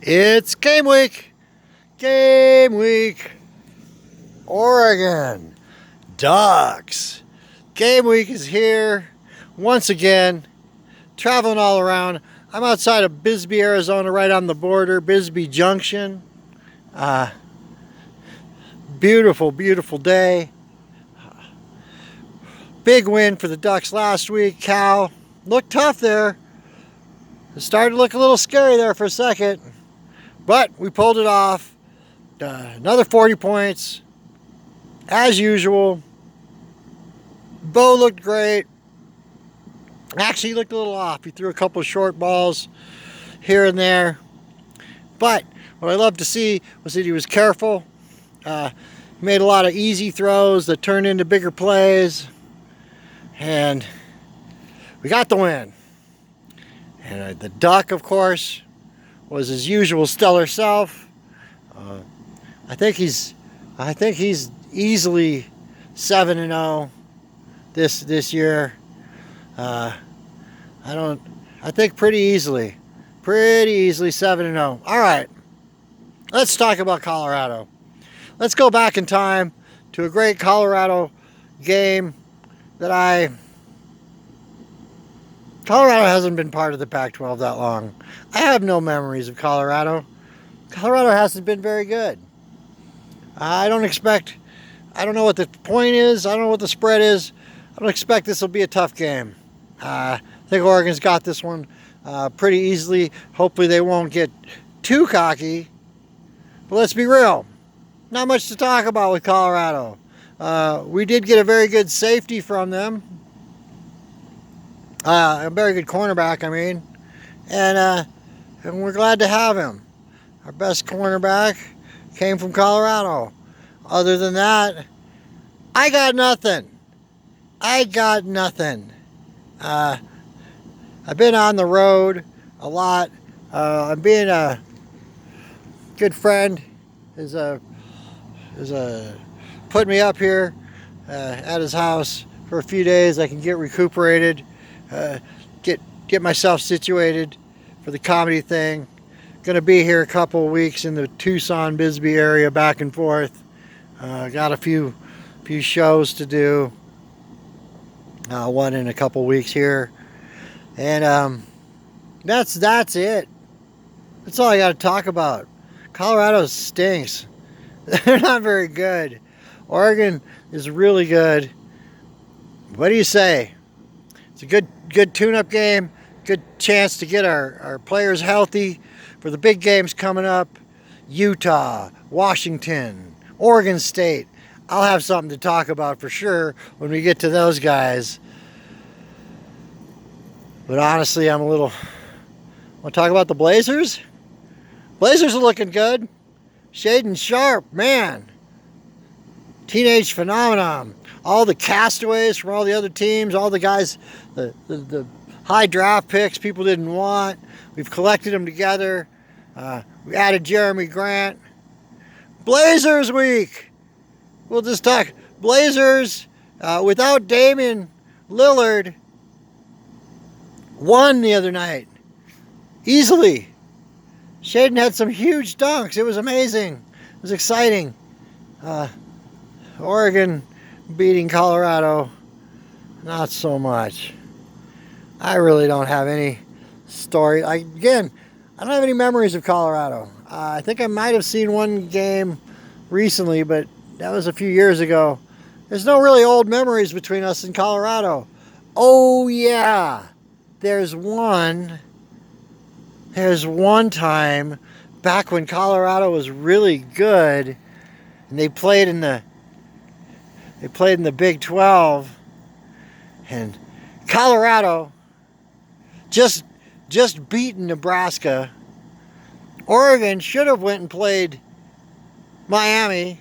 It's game week. Game week. Oregon Ducks. Game week is here once again. Traveling all around. I'm outside of Bisbee, Arizona, right on the border, Bisbee Junction. Beautiful, beautiful day. Big win for the Ducks last week. Cal looked tough there. It started to look a little scary there for a second, but we pulled it off. Another 40 points, as usual. Bo looked great. Actually, he looked a little off. He threw a couple of short balls here and there. But what I loved to see was that he was careful. He made a lot of easy throws that turned into bigger plays. And we got the win. And the Duck, of course, was his usual stellar self. I think he's easily 7-0 this year. I think pretty easily 7-0. All right, let's talk about Colorado. Let's go back in time to a great Colorado game Colorado hasn't been part of the Pac-12 that long. I have no memories of Colorado. Colorado hasn't been very good. I don't know what the point is. I don't know what the spread is. I don't expect this will be a tough game. I think Oregon's got this one pretty easily. Hopefully they won't get too cocky. But let's be real. Not much to talk about with Colorado. We did get a very good safety from them. A very good cornerback, I mean. And we're glad to have him. Our best cornerback came from Colorado. Other than that, I got nothing. I've been on the road a lot. I'm being a good friend is put me up here at his house for a few days. I can get recuperated, get myself situated for the comedy thing. Going to be here a couple of weeks in the Tucson, Bisbee area, back and forth. Got a few shows to do. One in a couple weeks here, and that's it. That's all I got to talk about. Colorado stinks. They're not very good. Oregon is really good. What do you say? It's a good tune-up game. Good chance to get our players healthy for the big games coming up. Utah, Washington, Oregon State. I'll have something to talk about for sure when we get to those guys. But honestly, want to talk about the Blazers? Blazers are looking good. Shaden Sharp, man. Teenage phenomenon. All the castaways from all the other teams, all the guys, the high draft picks people didn't want. We've collected them together. We added Jeremy Grant. Blazers week. We'll just talk Blazers without Damian Lillard won the other night easily. Shaden had some huge dunks. It was amazing. It was exciting. Oregon beating Colorado, not so much. I really don't have any story. I don't have any memories of Colorado. I think I might have seen one game recently, but that was a few years ago. There's no really old memories between us and Colorado. Oh, yeah. There's one time back when Colorado was really good and they played in the Big 12, and Colorado just beaten Nebraska. Oregon should have went and played Miami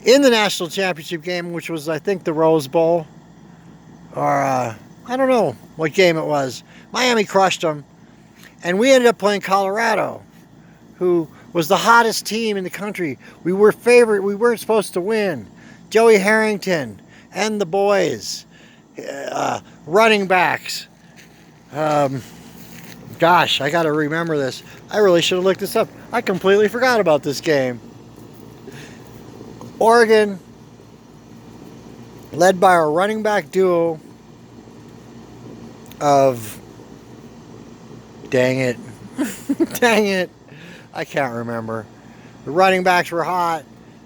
in the national championship game, which was, I think, the Rose Bowl. Or, I don't know what game it was. Miami crushed them. And we ended up playing Colorado, who was the hottest team in the country. We were favorite. We weren't supposed to win. Joey Harrington and the boys. Running backs. I'm Gosh, I got to remember this. I really should have looked this up. I completely forgot about this game. Oregon, led by our running back duo of... Dang it. Dang it. I can't remember. The running backs were hot.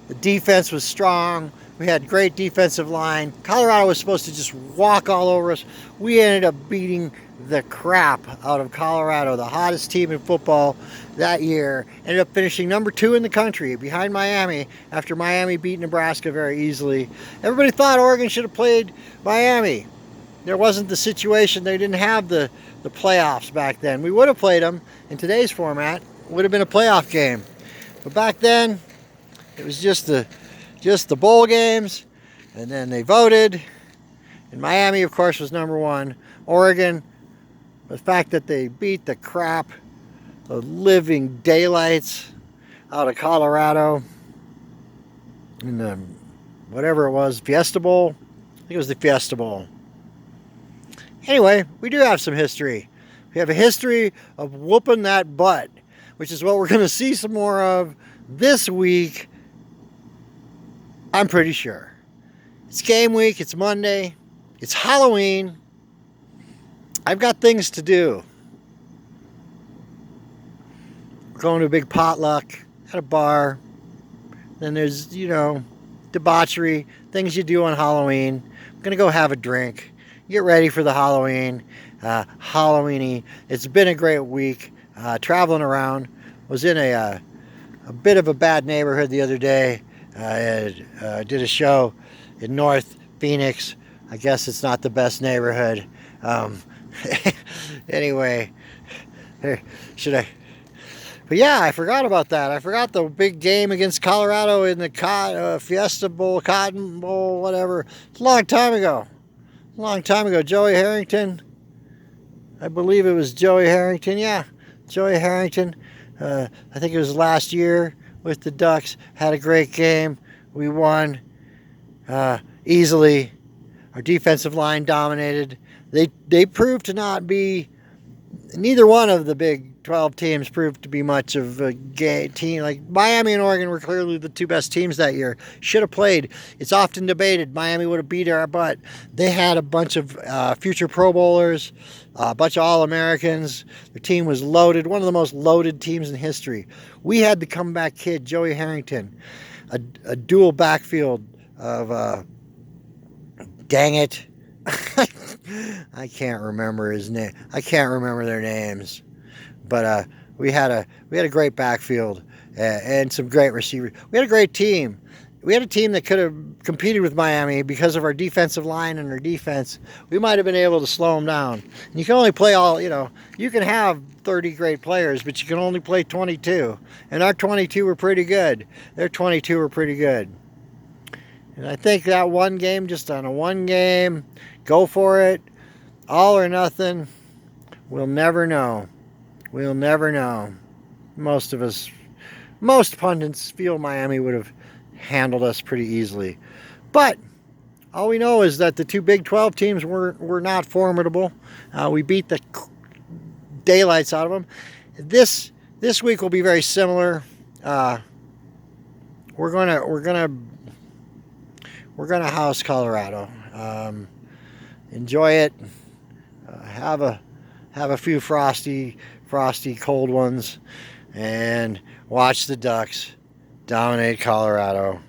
The defense was strong. We had great defensive line. Colorado was supposed to just walk all over us. We ended up beating the crap out of Colorado, the hottest team in football that year. Ended up finishing number 2 in the country behind Miami after Miami beat Nebraska very easily. Everybody thought Oregon should have played Miami. There wasn't the situation. They didn't have the playoffs back then. We would have played them in today's format. It would have been a playoff game. But back then, it was just the bowl games, and then they voted. And Miami, of course, was number 1. Oregon, the fact that they beat the crap, the living daylights out of Colorado in the, whatever it was, Fiesta Bowl. I think it was the Fiesta Bowl. Anyway, we do have some history. We have a history of whooping that butt, which is what we're going to see some more of this week, I'm pretty sure. It's game week. It's Monday. It's Halloween. I've got things to do. We're going to a big potluck at a bar. Then there's, debauchery, things you do on Halloween. I'm going to go have a drink. Get ready for the Halloween. Halloweeny. It's been a great week. Traveling around. Was in a bit of a bad neighborhood the other day. Did a show in North Phoenix. I guess it's not the best neighborhood. Anyway, should I? But yeah, I forgot about that. I forgot the big game against Colorado in the Fiesta Bowl, Cotton Bowl, whatever. It's a long time ago. Joey Harrington. I believe it was Joey Harrington. Yeah, Joey Harrington. I think it was last year with the Ducks. Had a great game. We won easily. Our defensive line dominated. They proved to not be... Neither one of the Big 12 teams proved to be much of a team. Like Miami and Oregon were clearly the 2 best teams that year. Should have played. It's often debated. Miami would have beat our butt. They had a bunch of future Pro Bowlers, a bunch of All-Americans. Their team was loaded. One of the most loaded teams in history. We had the comeback kid, Joey Harrington. A dual backfield of... dang it. I can't remember his name. I can't remember their names. But we had a great backfield and some great receivers. We had a great team. We had a team that could have competed with Miami because of our defensive line and our defense. We might have been able to slow them down. And you can only play you can have 30 great players, but you can only play 22. And our 22 were pretty good. Their 22 were pretty good. And I think that one game, just on a one game, go for it, all or nothing, we'll never know. We'll never know. Most pundits feel Miami would have handled us pretty easily. But all we know is that the 2 Big 12 teams were not formidable. We beat the daylights out of them. This week will be very similar. We're gonna house Colorado. Enjoy it. Have a few frosty cold ones, and watch the Ducks dominate Colorado.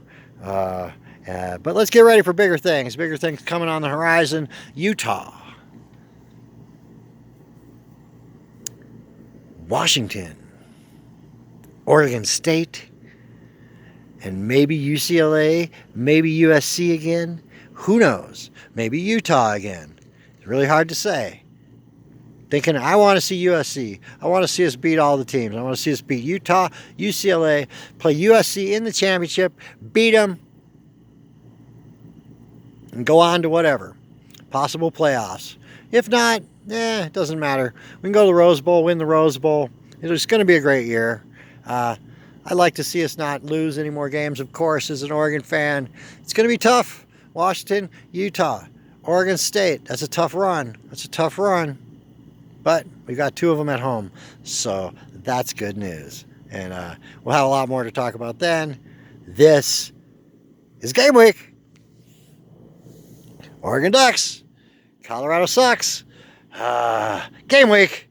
But let's get ready for bigger things. Bigger things coming on the horizon. Utah, Washington, Oregon State, and maybe UCLA, maybe USC again. Who knows? Maybe Utah again. It's really hard to say. Thinking, I want to see USC. I want to see us beat all the teams. I want to see us beat Utah, UCLA, play USC in the championship, beat them, and go on to whatever. Possible playoffs. If not, it doesn't matter. We can go to the Rose Bowl, win the Rose Bowl. It's going to be a great year. I'd like to see us not lose any more games, of course, as an Oregon fan. It's going to be tough. Washington, Utah, Oregon State. That's a tough run. But We got 2 of them at home, so that's good news. And we'll have a lot more to talk about then. This is Game Week. Oregon Ducks. Colorado sucks. Game Week.